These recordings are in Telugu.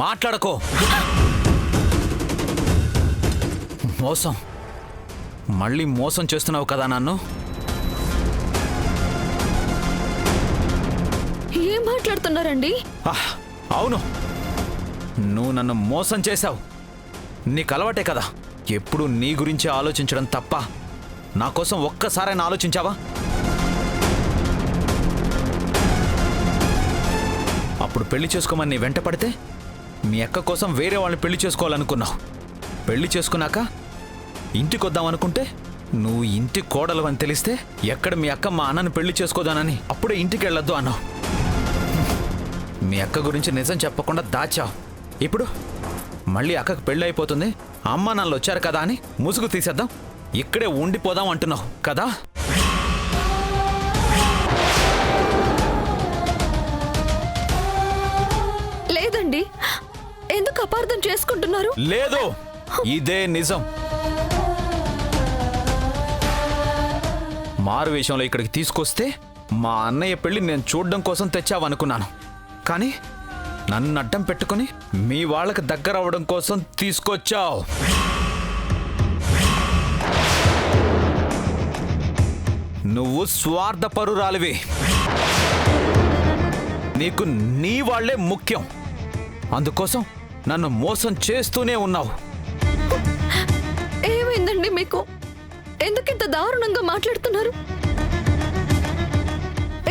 మాట్లాడకో. మోసం, మళ్ళీ మోసం చేస్తున్నావు కదా నన్ను. ఏం మాట్లాడుతున్నారండి? అవును, నువ్వు నన్ను మోసం చేశావు. నీకు అలవాటే కదా ఎప్పుడు నీ గురించి ఆలోచించడం తప్ప నా కోసం ఒక్కసారైనా ఆలోచించావా? అప్పుడు పెళ్లి చేసుకోమని నీ వెంట పడితే మీ అక్క కోసం వేరే వాళ్ళని పెళ్లి చేసుకోవాలనుకున్నావు. పెళ్లి చేసుకున్నాక ఇంటికొద్దామనుకుంటే నువ్వు ఇంటి కోడలు అని తెలిస్తే ఎక్కడ మీ అక్క మా అన్నను పెళ్లి చేసుకోదానని అప్పుడే ఇంటికి వెళ్ళొద్దు అన్నావు. మీ అక్క గురించి నిజం చెప్పకుండా దాచావు. ఇప్పుడు మళ్ళీ అక్కకు పెళ్ళి అయిపోతుంది, అమ్మ నాన్నలు వచ్చారు కదా అని ముసుగు తీసేద్దాం, ఇక్కడే ఉండిపోదాం అంటున్నావు కదా. లేదండి, ఎందుకు అపార్థం చేసుకుంటున్నారు? లేదు, ఇదే నిజం. మారు విషయంలో ఇక్కడికి తీసుకొస్తే మా అన్నయ్య పెళ్లి నేను చూడడం కోసం తెచ్చావనుకున్నాను. కానీ నన్ను అడ్డం పెట్టుకుని మీ వాళ్ళకి దగ్గర అవ్వడం కోసం తీసుకొచ్చావు. నువ్వు స్వార్థపరురాలివి. నీకు నీ వాళ్లే ముఖ్యం. అందుకోసం నన్ను మోసం చేస్తూనే ఉన్నావు. ఏమైందండి మీకు? ఎందుకింత దారుణంగా మాట్లాడుతున్నారు?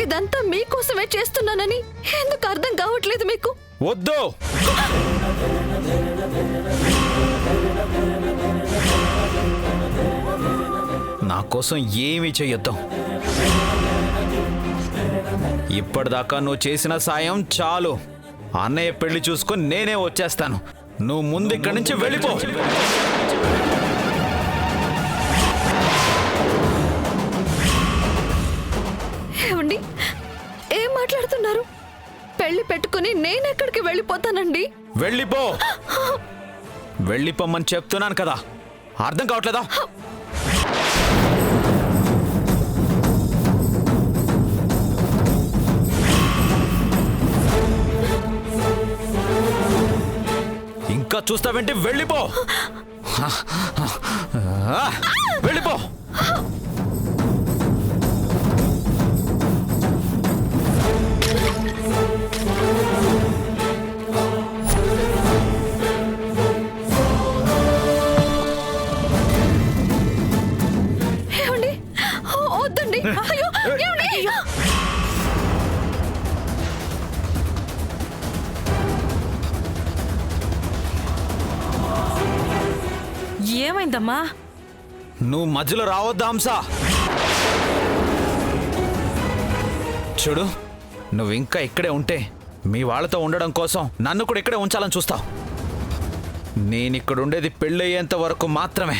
ఇదంతా మీకోసమే చేస్తున్నానని ఎందుకు అర్థం కావట్లేదు మీకు? వద్దు, నా కోసం ఏమీ చెయ్యొద్దు. ఇప్పటిదాకా నువ్వు చేసిన సాయం చాలు. అన్నయ్య పెళ్లి చూసుకొని నేనే వచ్చేస్తాను. నువ్వు ముందు ఇక్కడి నుంచి వెళ్ళిపో. ఏమండి, ఏం మాట్లాడుతున్నారు? పెళ్లి పెట్టుకుని నేనెక్కడికి వెళ్ళిపోతానండి? వెళ్ళిపో. వెళ్ళిపోమ్మని చెప్తున్నాను కదా, అర్థం కావట్లేదా? ఇంకా చూస్తావేంటి? వెళ్ళిపో, వెళ్ళిపో. ఏమండి, వద్దండి. అయ్యో, ఏమండి? ఏమైందమ్మా? నువ్వు మధ్యలో రావద్దా హంస. చూడు, నువ్వు ఇంకా ఇక్కడే ఉంటే మీ వాళ్ళతో ఉండడం కోసం నన్ను కూడా ఇక్కడే ఉంచాలని చూస్తావు. నేనిక్కడుండేది పెళ్ళయ్యేంత వరకు మాత్రమే.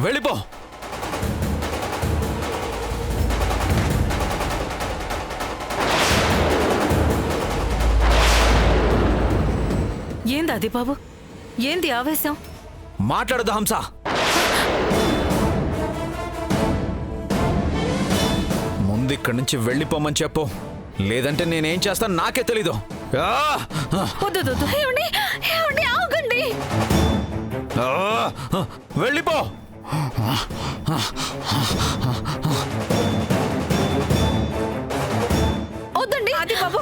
వెళ్ళిపో. ఏంది అది బాబు? ఏంది ఆవేశం? మాట్లాడదు హంస. ముందు ఇక్కడి నుంచి వెళ్ళిపోమని చెప్పు, లేదంటే నేనేం చేస్తాను నాకే తెలీదు. ఏమండి, ఆగండి. వెళ్ళిపో. వద్దండి. అది బాబు,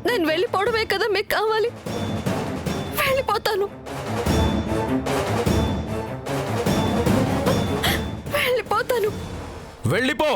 నేను వెళ్ళిపోవడమే కదా మీకు కావాలి. వెళ్ళిపోతాను. వెళ్ళిపో.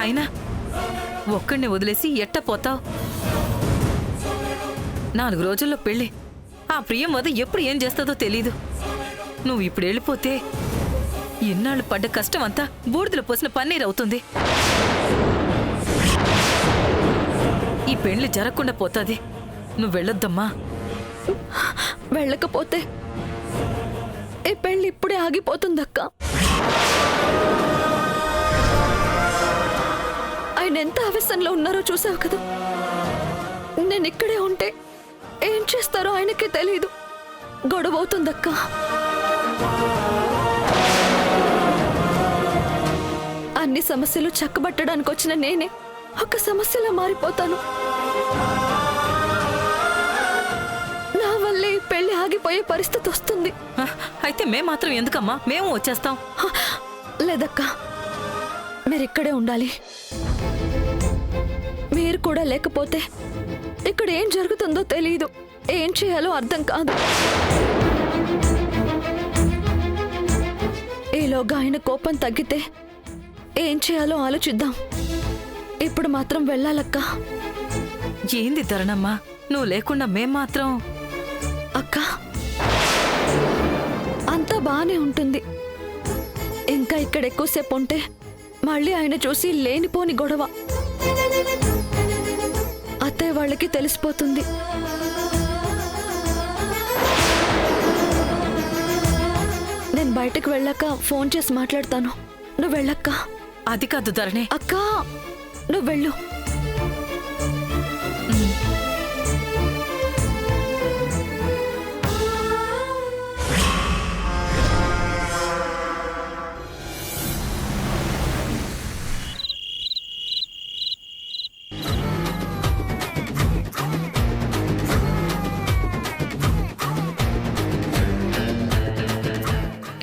అయినా ఒక్కడిని వదిలేసి ఎట్ట పోతావు? 4 రోజుల్లో పెళ్ళి. ఆ ప్రియం వద ఎప్పుడు ఏం చేస్తుందో తెలీదు. నువ్వు ఇప్పుడు వెళ్ళిపోతే ఎన్నాళ్ళు పడ్డ కష్టం అంతా బూడిదలో పోసిన పన్నీర్ అవుతుంది. ఈ పెళ్లి జరగకుండా పోతాది. నువ్వు వెళ్ళొద్దమ్మా. వెళ్ళకపోతే ఈ పెళ్లి ఇప్పుడే ఆగిపోతుందక్క. ఆయన ఎంత ఆవేశంలో ఉన్నారో చూసావు కదా. నేను ఇక్కడే ఉంటే ఏం చేస్తారో ఆయనకే తెలీదు. గొడవ అవుతుందక్క. అన్ని సమస్యలు చక్కబట్టడానికి వచ్చిన నేనే ఒక సమస్యలా మారిపోతాను. నా వల్లే ఈ పెళ్లి ఆగిపోయే పరిస్థితి వస్తుంది. అయితే మేం మాత్రం ఎందుకమ్మా? మేము వచ్చేస్తాం. లేదక్క, మీరిక్కడే ఉండాలి. మీరు కూడా లేకపోతే ఇక్కడ ఏం జరుగుతుందో తెలియదు. ఏం చేయాలో అర్థం కాదు. ఈలోగా ఆయన కోపం తగ్గితే ఏం చేయాలో ఆలోచిద్దాం. ఇప్పుడు మాత్రం వెళ్ళాలక్క. ఏంది ధరణమ్మా, నువ్వు లేకుండా మేం మాత్రం. అక్క, అంతా బానే ఉంటుంది. ఇంకా ఇక్కడ ఎక్కువసేపు ఉంటే మళ్ళీ ఆయన చూసి లేనిపోని గొడవ. అత్తయ్య వాళ్ళకి తెలిసిపోతుంది. నేను బయటకు వెళ్ళాక ఫోన్ చేసి మాట్లాడతాను. నువ్వు వెళ్ళక్క. అది కాదు ధరణి. అక్క, నువ్వు వెళ్ళు.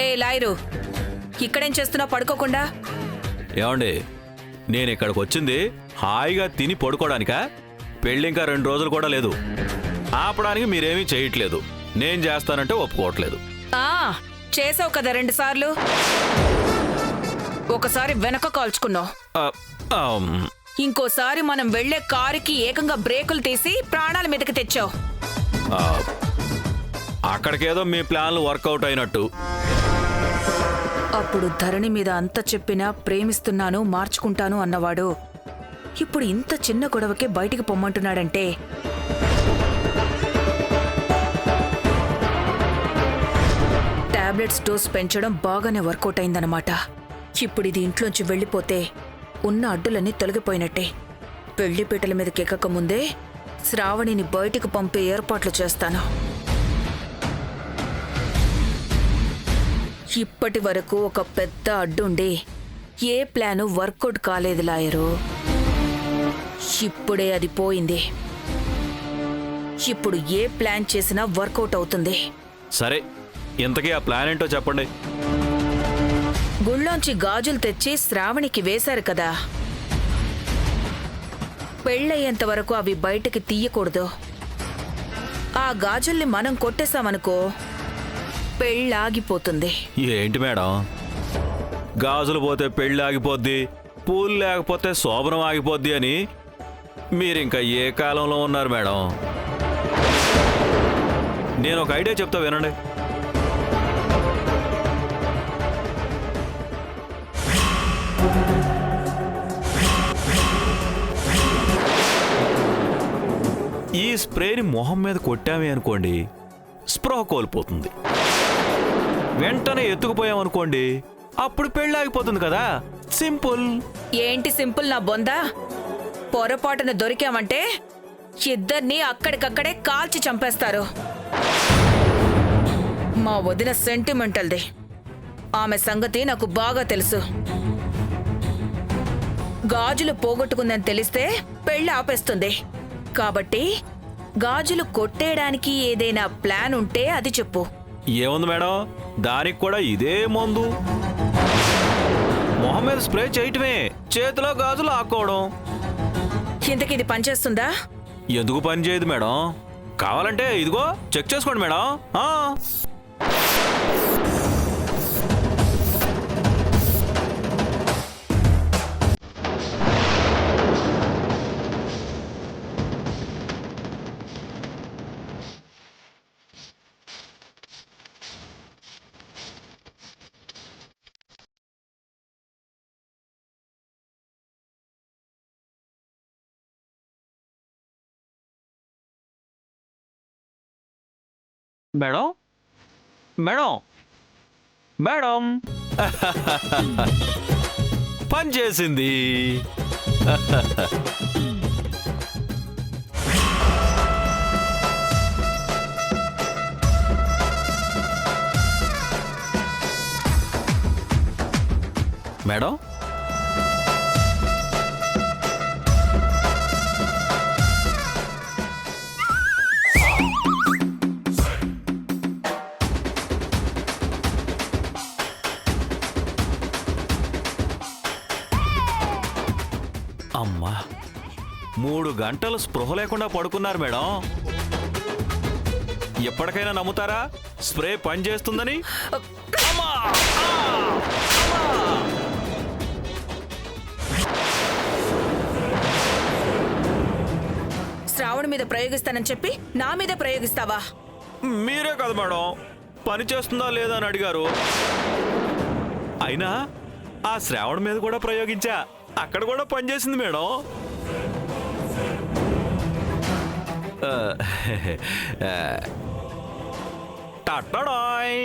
ఏ లాయరు, ఇక్కడేం చేస్తున్నావు పడుకోకుండా? ఏమండి, నేను ఇక్కడికి వచ్చింది హాయిగా తిని పడుకోవడానికా? పెళ్ళి ఇంకా 2 రోజులు కూడా లేదు. ఆపడానికి మీరేమీ చేయట్లేదు. నేను చేస్తానంటే ఒప్పుకోవట్లేదు. చేసావు కదా 2 సార్లు. ఒకసారి వెనక కాల్చుకున్నావు. ఇంకోసారి మనం వెళ్లే కారుకి ఏకంగా బ్రేకులు తీసి ప్రాణాల మీదకి తెచ్చావు. అక్కడికేదో మీ ప్లాన్లు వర్కౌట్ అయినట్టు. అప్పుడు ధరణి మీద అంత చెప్పినా ప్రేమిస్తున్నాను, మార్చుకుంటాను అన్నవాడు ఇప్పుడు ఇంత చిన్న గొడవకే బయటికి పొమ్మంటున్నాడంటే టాబ్లెట్స్ డోస్ పెంచడం బాగానే వర్కౌట్ అయిందన్నమాట. ఇప్పుడు ఇది ఇంట్లోంచి వెళ్ళిపోతే ఉన్న అడ్డులన్నీ తొలగిపోయినట్టే. పెళ్లిపీటల మీదకి ఎక్కక ముందే శ్రావణిని బయటికి పంపే ఏర్పాట్లు చేస్తాను. ఇప్పటి వరకు ఒక పెద్ద అడ్డుండి ఏ ప్లాను వర్కౌట్ కాలేదు లాయరు. ఇప్పుడే అది పోయింది. ఇప్పుడు ఏ ప్లాన్ చేసినా వర్కౌట్ అవుతుంది. సరే, ఇంతకీ ఆ ప్లాన్ ఏంటో చెప్పండి. గుళ్ళోంచి గాజులు తెచ్చి శ్రావణికి వేశారు కదా, పెళ్ళయ్యేంత వరకు అవి బయటకి తీయకూడదు. ఆ గాజుల్ని మనం కొట్టేశామనుకో పెళ్ళాగిపోతుంది. ఏంటి మేడం, గాజులు పోతే పెళ్ళి ఆగిపోద్ది, పూలు లేకపోతే శోభనం ఆగిపోద్ది అని మీరింకా ఏ కాలంలో ఉన్నారు మేడం? నేను ఒక ఐడియా చెప్తా వినండి. ఈ స్ప్రేని మొహం మీద కొట్టామే అనుకోండి, స్ప్రో కోల్పోతుంది. వెంటనే ఎత్తుకుపోయామనుకోండి, అప్పుడు పెళ్ళాగిపోతుంది కదా. సింపుల్. ఏంటి సింపుల్ నా బొందా? పొరపాటున దొరికామంటే ఇద్దరిని అక్కడికక్కడే కాల్చి చంపేస్తారు. మా వదిన సెంటిమెంటల్ది. ఆమె సంగతి నాకు బాగా తెలుసు. గాజులు పోగొట్టుకుందని తెలిస్తే పెళ్లి ఆపేస్తుంది. కాబట్టి గాజులు కొట్టేయడానికి ఏదైనా ప్లాన్ ఉంటే అది చెప్పు. ఏముంది మేడం, దానికి కూడా ఇదే మందు. మొహం మీద స్ప్రే చేయటమే, చేతిలో గాజులు ఆక్కోవడం. ఇంతకి ఇది పనిచేస్తుందా? ఎందుకు పని చేయదు మేడం? కావాలంటే ఇదిగో చెక్ చేసుకోండి మేడం. మేడం మేడం మేడం పని చేసింది. మేడం అమ్మా 3 గంటలు స్పృహ లేకుండా పడుకున్నారు మేడం. ఎప్పటికైనా నమ్ముతారా స్ప్రే పనిచేస్తుందని? అమ్మా! శ్రావణి మీద ప్రయోగిస్తానని చెప్పి నా మీద ప్రయోగిస్తావా? మీరే కదా మేడం పని చేస్తుందా లేదా అని అడిగారు. అయినా ఆ శ్రావణ మీద కూడా ప్రయోగించా, అక్కడ కూడా పనిచేసింది మేడం. టట్టడాయ్.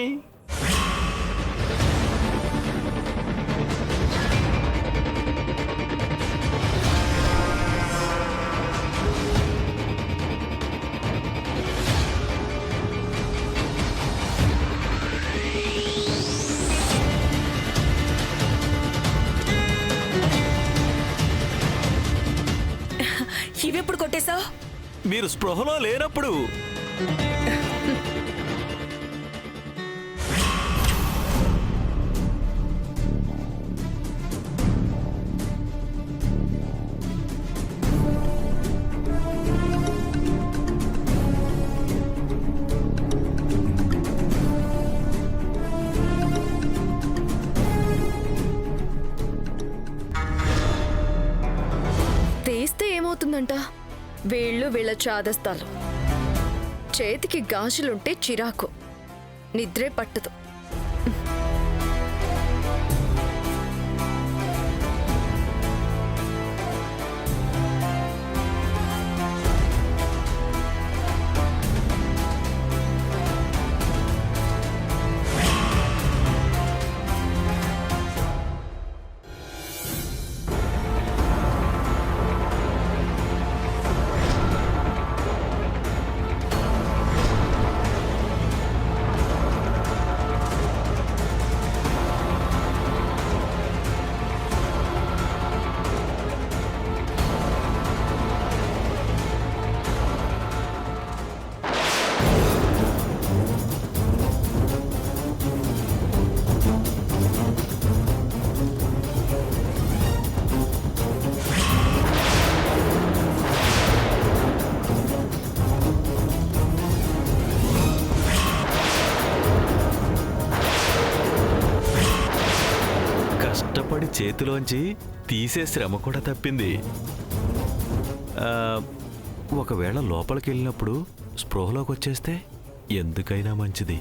ఇవెప్పుడు కొట్టేశావు? మీరు స్పృహలో లేనప్పుడు. తీస్తే ఏమవుతుందంట? వీళ్ళ చాదస్తాలు, చేతికి గాజులుంటే చిరాకు, నిద్రే పట్టదు. కష్టపడి చేతిలోంచి తీసే శ్రమ కూడా తప్పింది. ఒకవేళ లోపలికి వెళ్ళినప్పుడు స్పృహలోకి వచ్చేస్తే ఎందుకైనా మంచిది.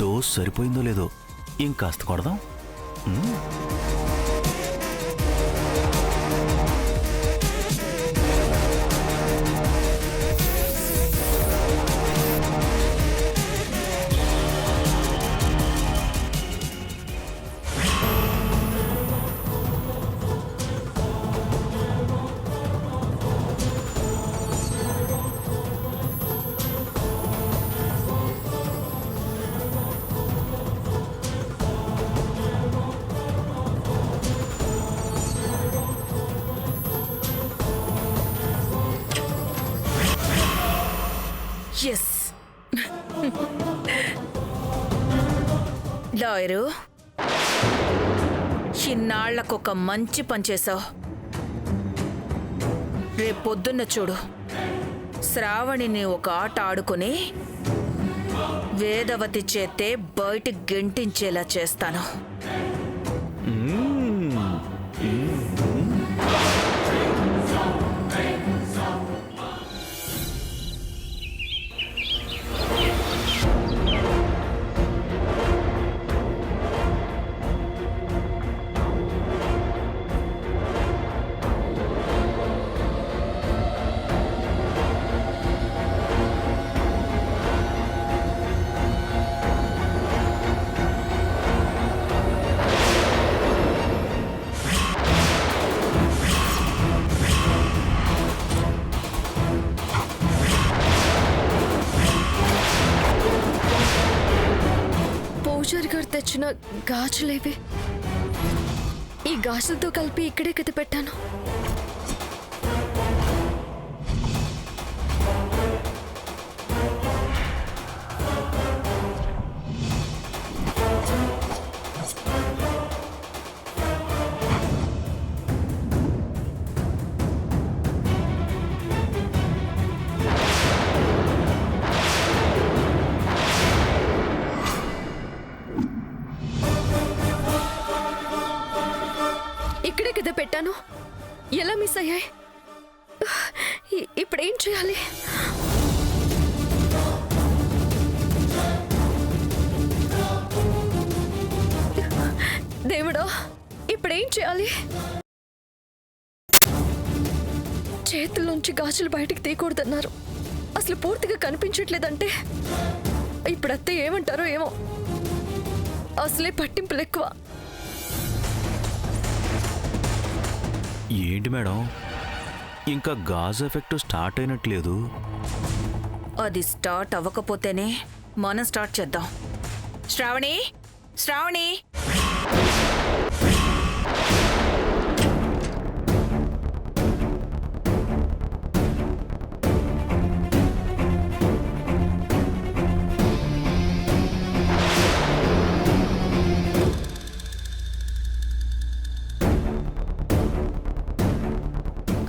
డోస్ సరిపోయిందో లేదో ఇంకాస్త కొడదాం. వైరు, ఇన్నాళ్లకొక మంచి పని చేశావు. రేపొద్దున్న చూడు, శ్రావణిని ఒక ఆట ఆడుకుని వేదవతి చేతే బయట గెంటించేలా చేస్తాను. పూజారి గారు తెచ్చిన గాజులేవి. ఈ గాజులతో కలిపి ఇక్కడే కథ పెట్టాను. ఇక్కడే కదా పెట్టాను. ఎలా మిస్ అయ్యాయి? ఇప్పుడేం చేయాలి? దేవుడా, ఇప్పుడేం చేయాలి? చేతుల్లోంచి గాజులు బయటికి తీయకూడదన్నారు. అసలు పూర్తిగా కనిపించట్లేదంటే ఇప్పుడు అత్తయ్య ఏమంటారో ఏమో. అసలే పట్టింపులు ఎక్కువ. ఏంటి మేడం, ఇంకా గాజు ఎఫెక్ట్ స్టార్ట్ అయినట్లేదు? అది స్టార్ట్ అవ్వకపోతేనే మనం స్టార్ట్ చేద్దాం. శ్రావణి, శ్రావణి,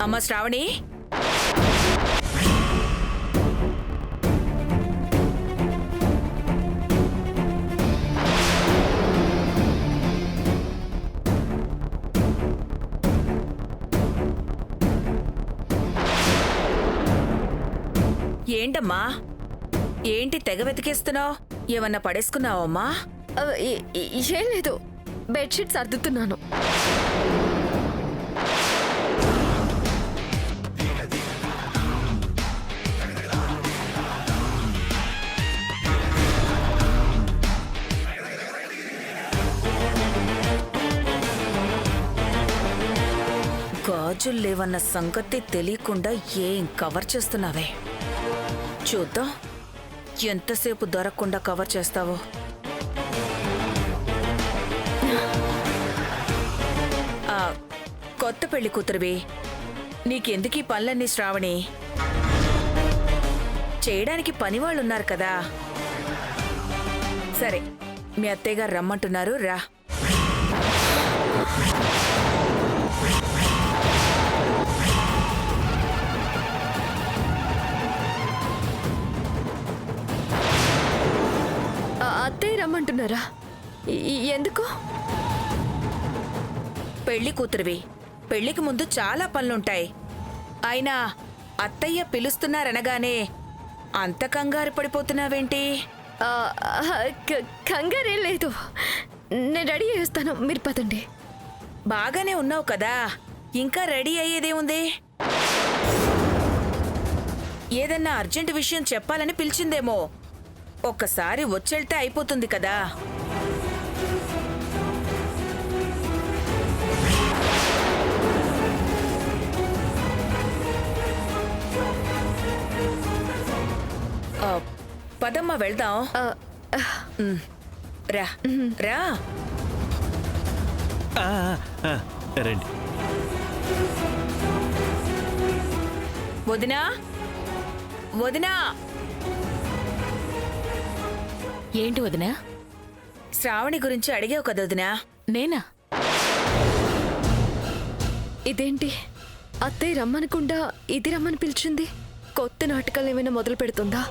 అమ్మ శ్రావణి, ఏంటమ్మా, ఏంటి తెగ వెతికేస్తున్నావు? ఏమన్నా పడేసుకున్నావమ్మా? ఏం లేదు, బెడ్షీట్ సర్దుతున్నాను. గాజులు లేవన్న సంగతి తెలియకుండా ఏం కవర్ చేస్తున్నావే? చూద్దాం ఎంతసేపు దొరకకుండా కవర్ చేస్తావో. కొత్త పెళ్లి కూతురువి, నీకెందుకీ పనులన్నీ శ్రావణి? చేయడానికి పనివాళ్ళున్నారు కదా. సరే, మీ అత్తయ్య గారు రమ్మంటున్నారు, రా. అత్తయ్య రమ్మంటున్నారా? ఎందుకు? పెళ్లి కూతురువి, పెళ్లికి ముందు చాలా పనులుంటాయి. అయినా అత్తయ్య పిలుస్తున్నారనగానే అంత కంగారు పడిపోతున్నావేంటి? కంగారేం లేదు, నేను రెడీ చేస్తాను, మీరు పదండి. బాగానే ఉన్నావు కదా, ఇంకా రెడీ అయ్యేదేముంది? ఏదన్నా అర్జెంట్ విషయం చెప్పాలని పిలిచిందేమో. ఒక్కసారి వచ్చెళ్తే అయిపోతుంది కదా. పదమ్మ వెళ్దాం. రా రా. రండి. వదినా, వదినా. ఏంటి వదినా? శ్రావణి గురించి అడిగావు కదా వదినా. నేనా? ఇదేంటి అత్తయ్య రమ్మనకుండా ఇది రమ్మని పిలిచింది? కొత్త నాటకాలు ఏమైనా మొదలు పెడుతుందా?